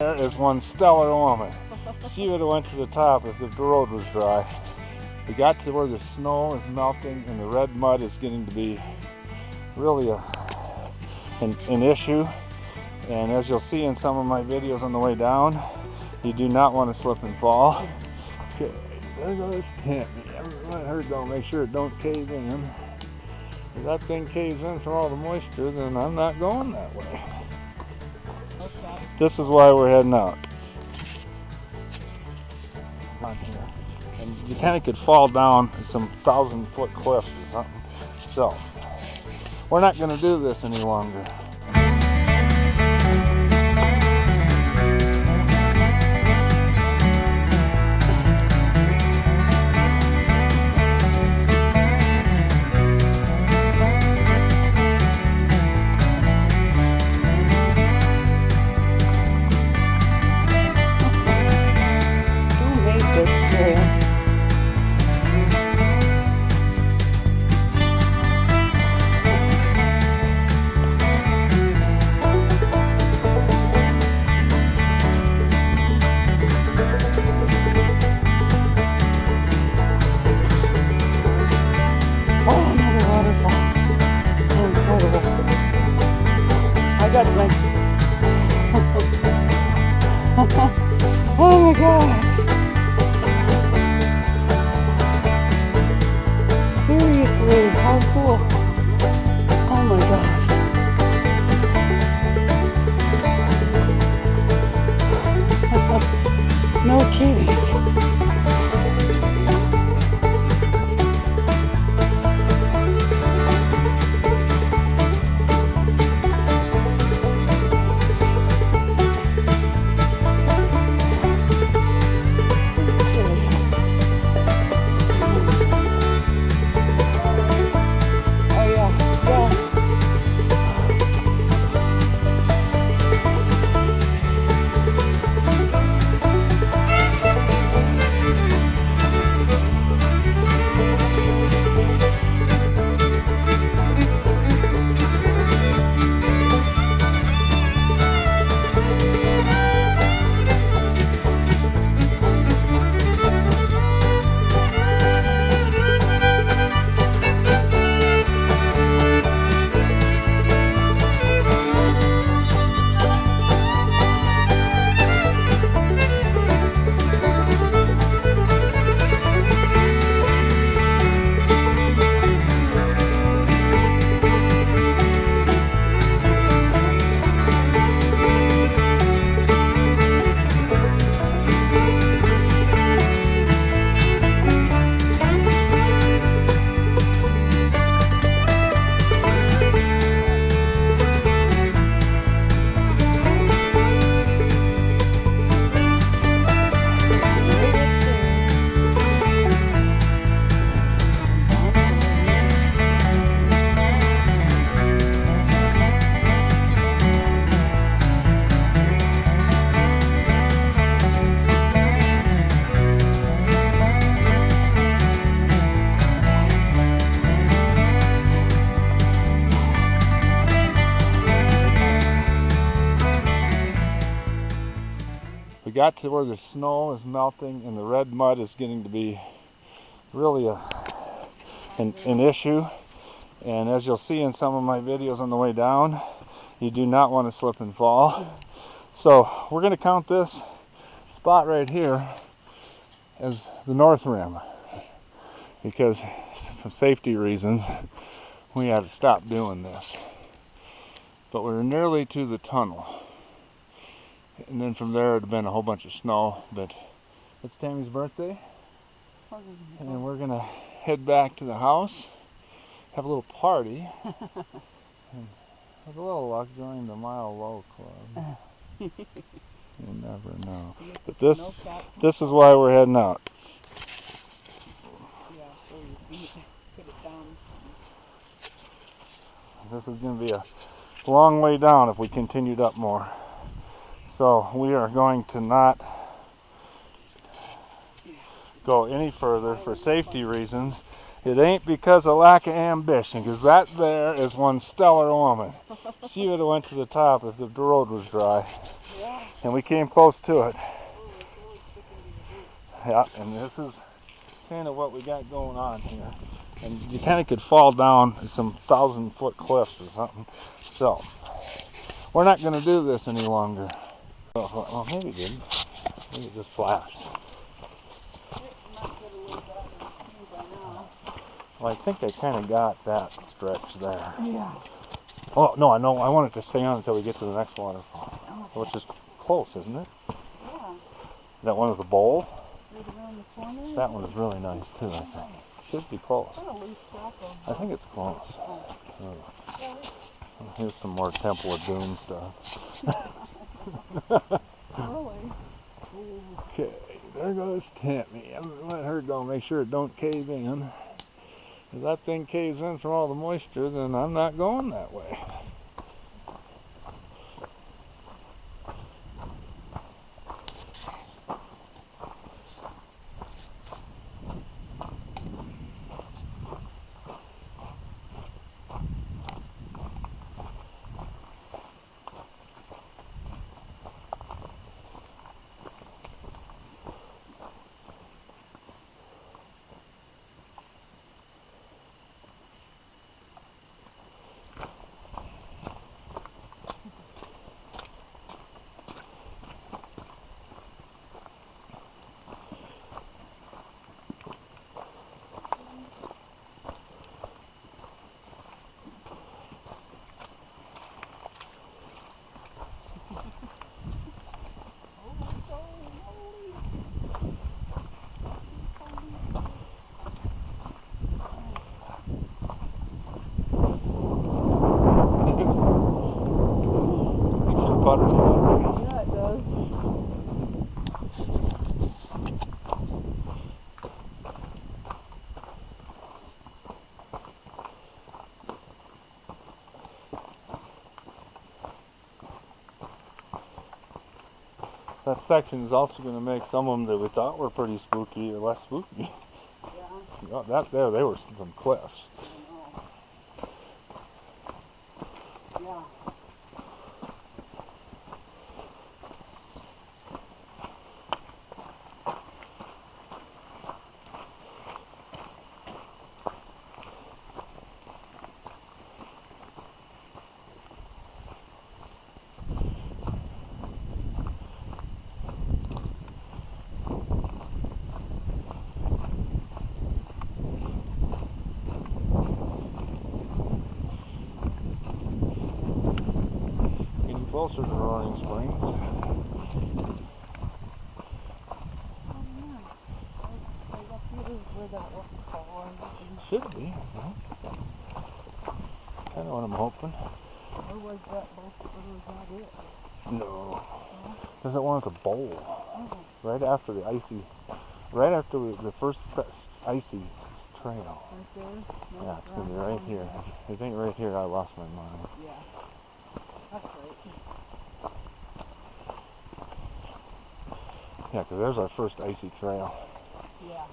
There is one stellar woman. She would have went to the top if the road was dry. We got to where the snow is melting and the red mud is getting to be really an issue. And as you'll see in some of my videos on the way down, you do not want to slip and fall. Okay, there goes Tammy. Let her go. Make sure it don't cave in. If that thing caves in from all the moisture, then I'm not going that way. This is why we're heading out. And you kind of could fall down some 1,000-foot cliffs or something. So, we're not going to do this any longer. Oh my gosh. Seriously, how cool. Oh my gosh. No kidding. We got to where the snow is melting and the red mud is getting to be really an issue. And as you'll see in some of my videos on the way down, you do not want to slip and fall. So we're going to count this spot right here as the north rim, because for safety reasons we have to stop doing this. But we're nearly to the tunnel. And then from there it had been a whole bunch of snow, but it's Tammy's birthday. And we're gonna head back to the house, have a little party, and with a little luck join the Mile Low Club. You never know. But this is why we're heading out. This is gonna be a long way down if we continued up more. So we are going to not go any further for safety reasons. It ain't because of lack of ambition, because that there is one stellar woman. She would have went to the top if the road was dry. Yeah. And we came close to it. Yeah, and this is kind of what we got going on here. And you kind of could fall down some 1,000-foot cliffs or something. So, we're not going to do this any longer. Well, maybe it didn't. Maybe it just flashed. Well, I think I kind of got that stretch there. Yeah. Oh, no, I want it to stay on until we get to the next waterfall. Which is close, isn't it? Yeah. That one with the bowl? Right around the corner. That one is really nice too, I think. Should be close. Kind of loose track of I think it's close. Yeah. Here's some more Temple of Doom stuff. Really? Okay, there goes Tammy. I'm gonna let her go, make sure it don't cave in. If that thing caves in from all the moisture, then I'm not going that way. Yeah, it does. That section is also going to make some of them that we thought were pretty spooky or less spooky. Yeah. Oh, that there, they were some cliffs. I know. Yeah. Getting closer to Roaring Springs. Oh, yeah. Right up here is where that waterfall is. Should be. Kind of what I'm hoping. Or was that both? Or was that it? No. There's that one with a bowl. Oh. Right after the icy, right after the first icy trail. Right there? No, Yeah, it's going to be around right here. I think right here I lost my mind. Yeah. That's right. Yeah, because there's our first icy trail. Yeah.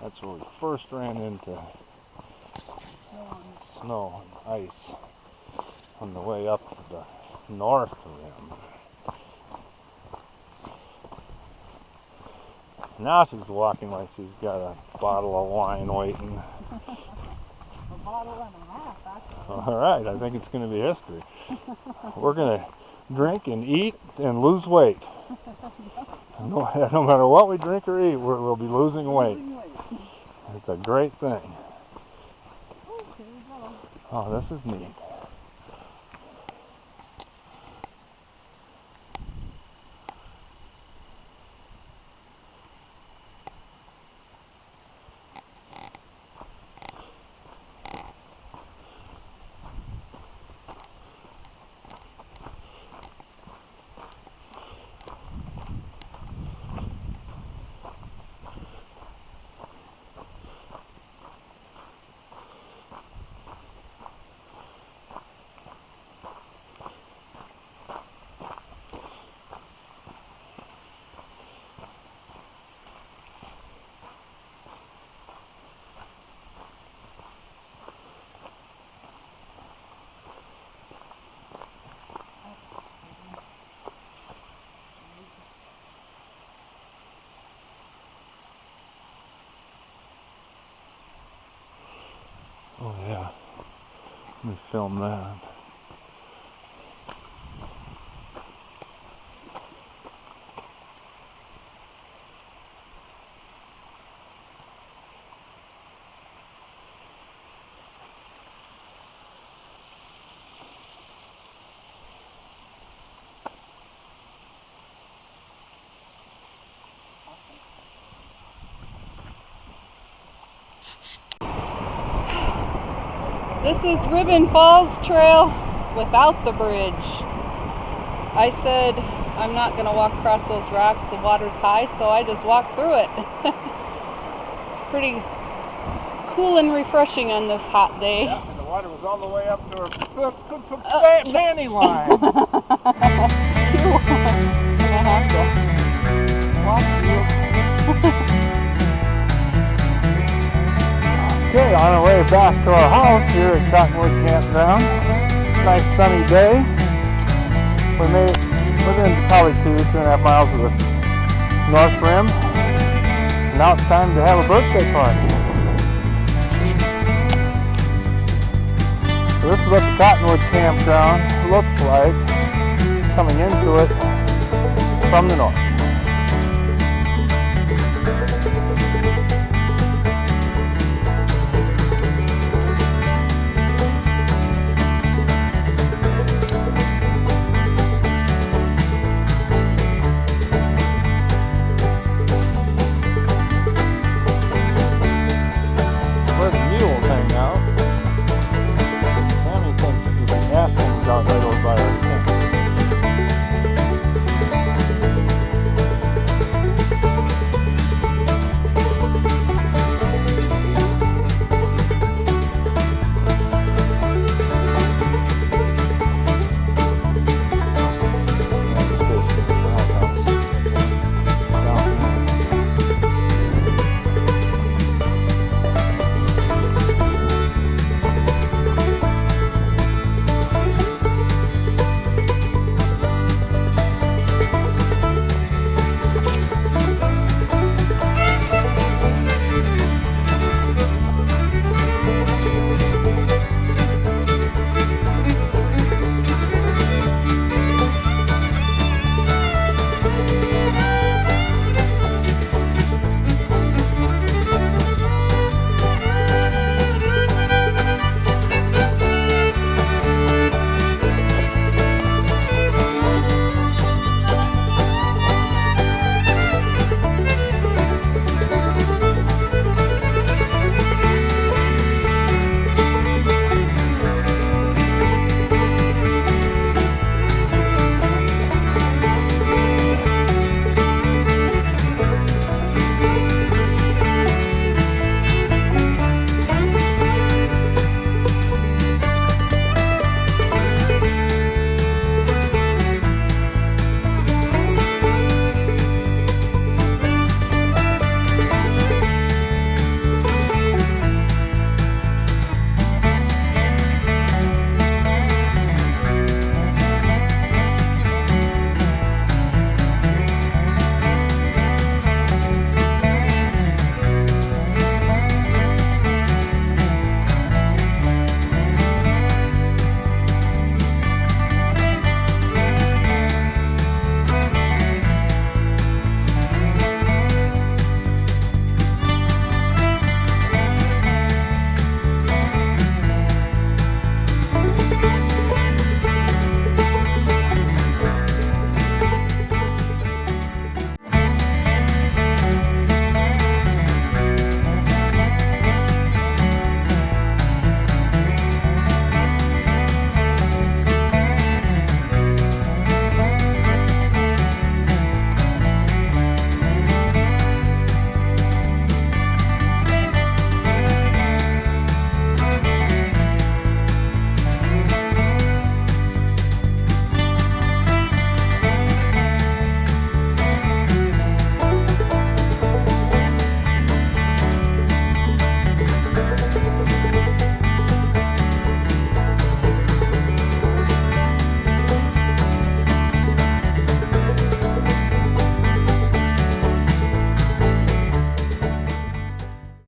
That's where we first ran into snow and ice on the way up the north rim. Now she's walking like she's got a bottle of wine waiting. A bottle and a half, actually. All right, I think it's going to be history. We're going to drink and eat and lose weight. No matter what we drink or eat, we'll be losing weight. It's a great thing. Oh, here we go. Oh, this is neat. Oh yeah. Let me film that. This is Ribbon Falls Trail without the bridge. I said I'm not going to walk across those rocks, the water's high, so I just walked through it. Pretty cool and refreshing on this hot day. Yeah, and the water was all the way up to her panty line. You're gonna have to watch you. Okay, on our way back to our house here at Cottonwood Campground. Nice sunny day. We made it within probably 2.5 miles of the North Rim. Now it's time to have a birthday party. So this is what the Cottonwood Campground looks like coming into it from the north. Where the mules hang out. Tammy thinks the Askins out right